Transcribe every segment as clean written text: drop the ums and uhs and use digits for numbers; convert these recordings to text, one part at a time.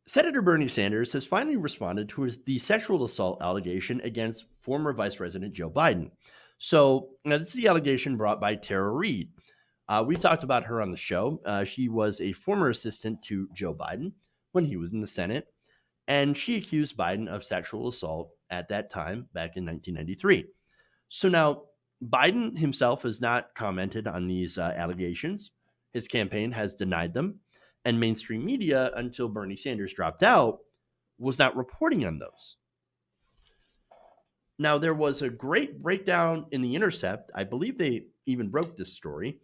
Senator Bernie Sanders has finally responded to the sexual assault allegation against former Vice President Joe Biden. So, now this is the allegation brought by Tara Reade. We talked about her on the show. She was a former assistant to Joe Biden when he was in the Senate, and she accused Biden of sexual assault at that time back in 1993. So now, Biden himself has not commented on these allegations. His campaign has denied them, and mainstream media, until Bernie Sanders dropped out, was not reporting on those. Now, there was a great breakdown in The Intercept. I believe they even broke this story.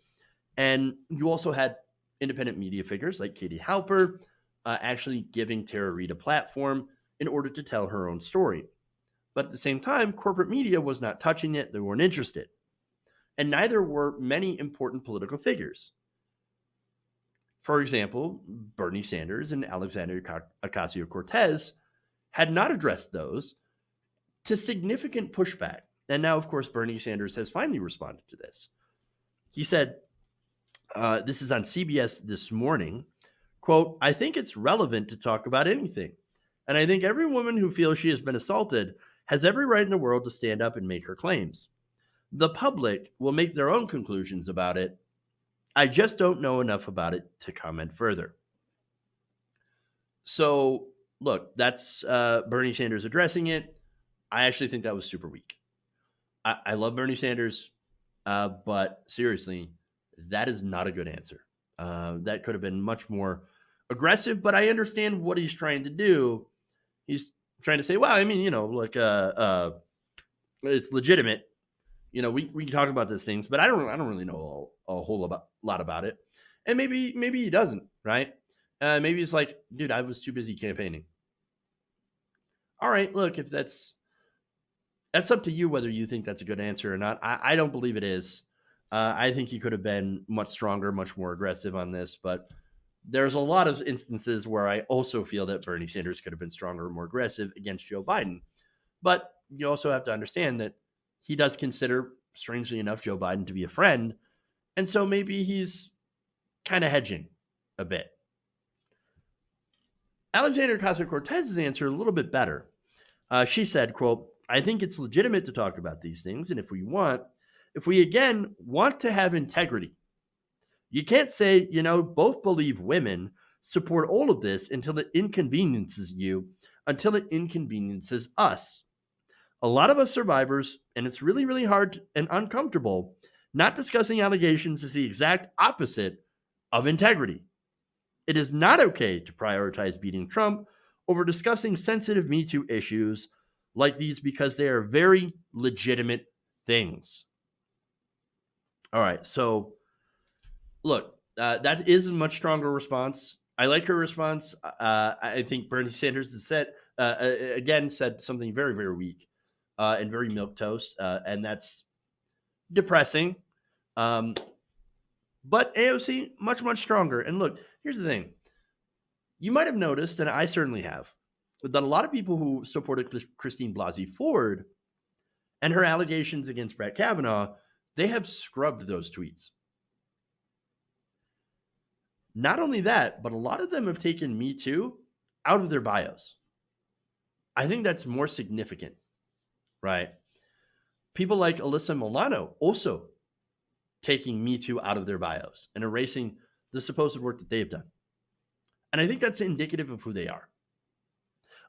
And you also had independent media figures like Katie Halper actually giving Tara Reade a platform in order to tell her own story. But at the same time, corporate media was not touching it. They weren't interested. And neither were many important political figures. For example, Bernie Sanders and Alexandria Ocasio-Cortez had not addressed those, to significant pushback. And now, of course, Bernie Sanders has finally responded to this. He said, this is on CBS this morning, quote, "I think it's relevant to talk about anything. And I think every woman who feels she has been assaulted has every right in the world to stand up and make her claims. The public will make their own conclusions about it. I just don't know enough about it to comment further." So, look, that's Bernie Sanders addressing it. I actually think that was super weak. I love Bernie Sanders, but seriously, that is not a good answer. That could have been much more aggressive, but I understand what he's trying to do. He's trying to say, well, I mean, like it's legitimate. We can talk about these things, but I don't really know a whole lot about it. And maybe he doesn't, right? Maybe he's like, dude, I was too busy campaigning. All right, look, if that's up to you whether you think that's a good answer or not. I don't believe it is. I think he could have been much stronger, much more aggressive on this, but there's a lot of instances where I also feel that Bernie Sanders could have been stronger, more aggressive against Joe Biden. But you also have to understand that he does consider, strangely enough, Joe Biden to be a friend. And so maybe he's kind of hedging a bit. Alexandria Ocasio-Cortez's answer a little bit better. She said, quote, "I think it's legitimate to talk about these things. And if we again want to have integrity, you can't say, both believe women, support all of this until it inconveniences you, until it inconveniences us. A lot of us survivors, and it's really, really hard and uncomfortable. Not discussing allegations is the exact opposite of integrity. It is not okay to prioritize beating Trump over discussing sensitive Me Too issues like these because they are very legitimate things." All right, so look, that is a much stronger response. I like her response. I think Bernie Sanders has said something very, very weak and very milquetoast, and that's depressing. But AOC, much, much stronger. And look, here's the thing. You might have noticed, and I certainly have, that a lot of people who supported Christine Blasey Ford and her allegations against Brett Kavanaugh, they have scrubbed those tweets. Not only that, but a lot of them have taken Me Too out of their bios. I think that's more significant, right? People like Alyssa Milano also taking Me Too out of their bios and erasing the supposed work that they've done. And I think that's indicative of who they are.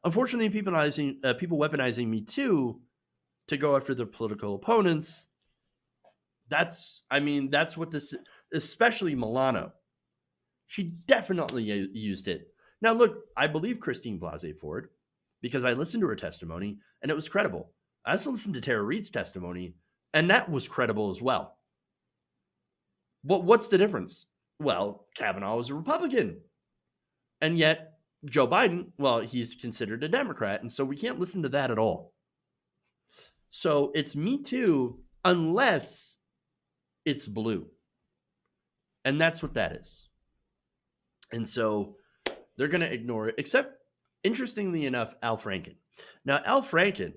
Unfortunately, people weaponizing Me Too to go after their political opponents, that's what this, especially Milano. She definitely used it. Now, look, I believe Christine Blasey Ford because I listened to her testimony and it was credible. I also listened to Tara Reade's testimony and that was credible as well. But what's the difference? Well, Kavanaugh was a Republican. And yet, Joe Biden, well, he's considered a Democrat. And so we can't listen to that at all. So it's Me Too unless it's blue. And that's what that is. And so they're going to ignore it, except, interestingly enough, Al Franken. Now, Al Franken,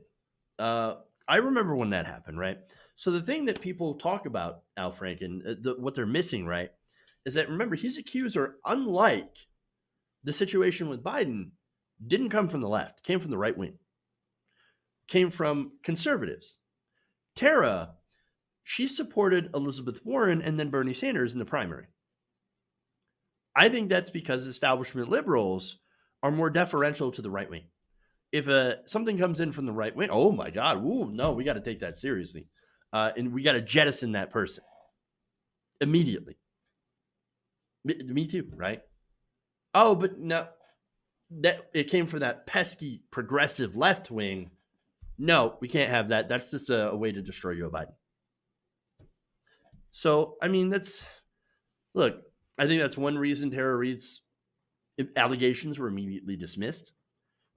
I remember when that happened, right? So the thing that people talk about Al Franken, what they're missing, right, is that, remember, his accuser, unlike the situation with Biden, didn't come from the left, came from the right wing, came from conservatives. Tara, she supported Elizabeth Warren and then Bernie Sanders in the primary. I think that's because establishment liberals are more deferential to the right wing. If something comes in from the right wing, oh my God, ooh, no, we got to take that seriously. And we got to jettison that person immediately. Me too, right? Oh, but no, that it came from that pesky progressive left wing. No, we can't have that. That's just a way to destroy Joe Biden. So, I mean, look, I think that's one reason Tara Reade's allegations were immediately dismissed.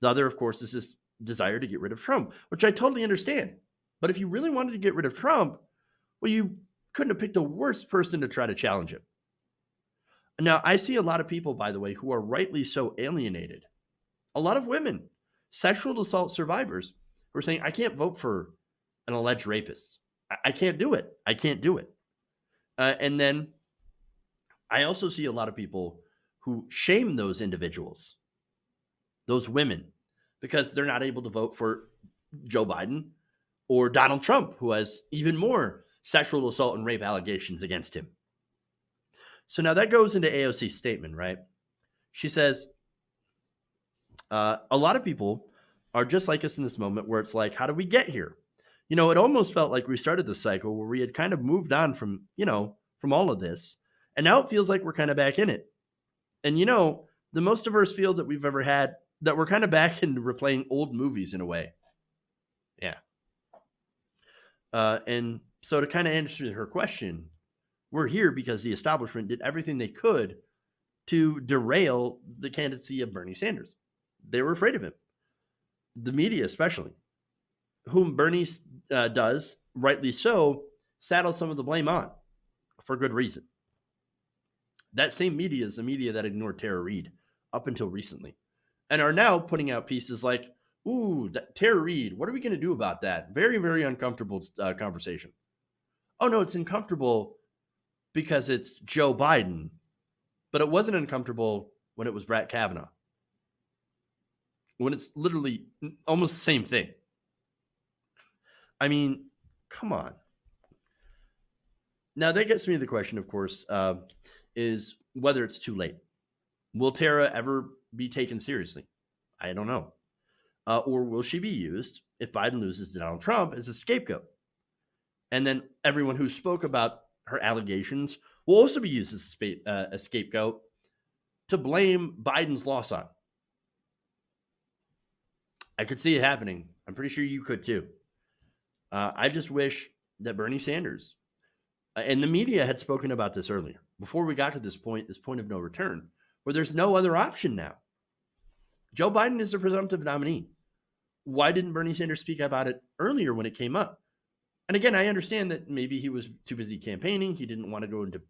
The other, of course, is this desire to get rid of Trump, which I totally understand. But if you really wanted to get rid of Trump, well, you couldn't have picked a worse person to try to challenge him. Now, I see a lot of people, by the way, who are rightly so alienated. A lot of women, sexual assault survivors, who are saying, I can't vote for an alleged rapist. I can't do it. I can't do it. And then I also see a lot of people who shame those individuals, those women, because they're not able to vote for Joe Biden or Donald Trump, who has even more sexual assault and rape allegations against him. So now that goes into AOC's statement, right? She says, a lot of people are just like us in this moment where it's like, how did we get here? You know, it almost felt like we started the cycle where we had kind of moved on from, from all of this. And now it feels like we're kind of back in it. And, the most diverse field that we've ever had, that we're kind of back into replaying old movies in a way. Yeah. And so to kind of answer her question, we're here because the establishment did everything they could to derail the candidacy of Bernie Sanders. They were afraid of him. The media, especially, whom Bernie does, rightly so, saddles some of the blame on for good reason. That same media is the media that ignored Tara Reade up until recently and are now putting out pieces like, ooh, Tara Reade, what are we going to do about that? Very, very uncomfortable conversation. Oh, no, it's uncomfortable because it's Joe Biden, but it wasn't uncomfortable when it was Brett Kavanaugh. When it's literally almost the same thing. I mean, come on. Now, that gets me to the question, of course, is whether it's too late. Will Tara ever be taken seriously? I don't know. Or will she be used, if Biden loses to Donald Trump, as a scapegoat? And then everyone who spoke about her allegations will also be used as a scapegoat to blame Biden's loss on. I could see it happening. I'm pretty sure you could too. I just wish that Bernie Sanders and the media had spoken about this earlier, before we got to this point of no return, where there's no other option now. Joe Biden is the presumptive nominee. Why didn't Bernie Sanders speak about it earlier when it came up? And again, I understand that maybe he was too busy campaigning. He didn't want to go into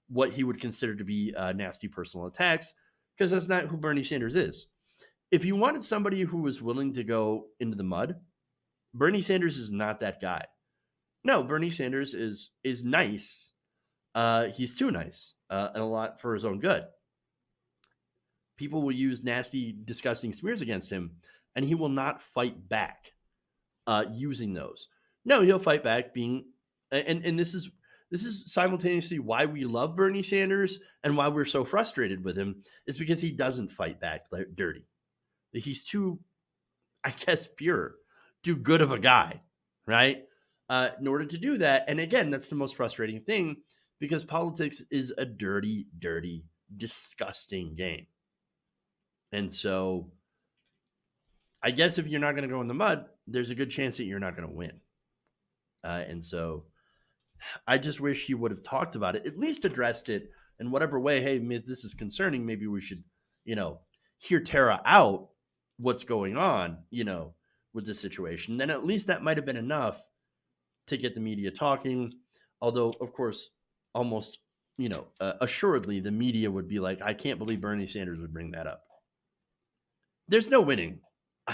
what he would consider to be nasty personal attacks, because that's not who Bernie Sanders is. If you wanted somebody who was willing to go into the mud, Bernie Sanders is not that guy. No, Bernie Sanders is nice. He's too nice, and a lot for his own good. People will use nasty, disgusting smears against him, and he will not fight back using those. No, he'll fight back being, and this is simultaneously why we love Bernie Sanders and why we're so frustrated with him, is because he doesn't fight back dirty. He's too, I guess, pure, too good of a guy, right? In order to do that. And again, that's the most frustrating thing, because politics is a dirty, dirty, disgusting game. And so I guess if you're not going to go in the mud, there's a good chance that you're not going to win. And so I just wish he would have talked about it, at least addressed it in whatever way. Hey, this is concerning. Maybe we should, hear Tara out what's going on, with this situation. Then at least that might have been enough to get the media talking. Although, of course, almost, assuredly the media would be like, I can't believe Bernie Sanders would bring that up. There's no winning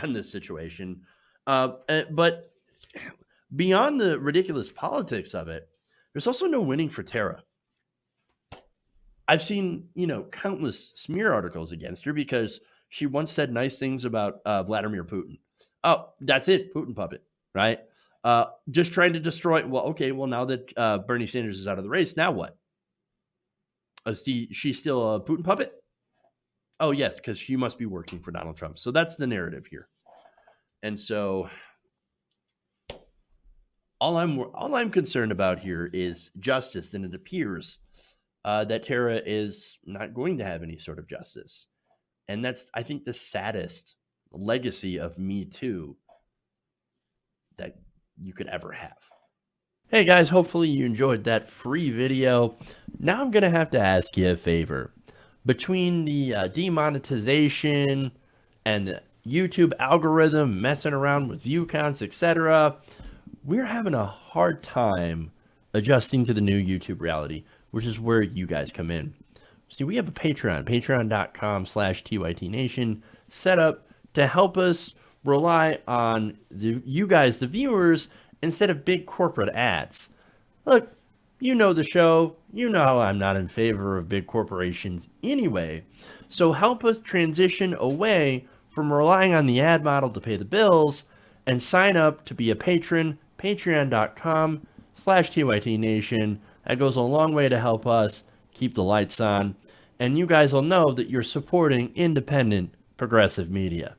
on this situation. But beyond the ridiculous politics of it, there's also no winning for Tara. I've seen, countless smear articles against her because She once said nice things about Vladimir Putin. Oh, that's it. Putin puppet, right? Just trying to destroy. Well, okay. Well, now that Bernie Sanders is out of the race, now what? Is she still a Putin puppet? Oh, yes, because she must be working for Donald Trump. So that's the narrative here. And so all I'm concerned about here is justice, and it appears that Tara is not going to have any sort of justice. And that's, I think, the saddest legacy of Me Too that you could ever have. Hey guys, hopefully you enjoyed that free video. Now I'm going to have to ask you a favor. Between the demonetization and the YouTube algorithm messing around with view counts, etc., we're having a hard time adjusting to the new YouTube reality, which is where you guys come in. See, we have a Patreon, patreon.com/TYTNation, set up to help us rely on you guys, the viewers, instead of big corporate ads. Look, you know the show. You know I'm not in favor of big corporations anyway. So help us transition away from relying on the ad model to pay the bills and sign up to be a patron, patreon.com/TYTNation. That goes a long way to help us keep the lights on. And you guys will know that you're supporting independent progressive media.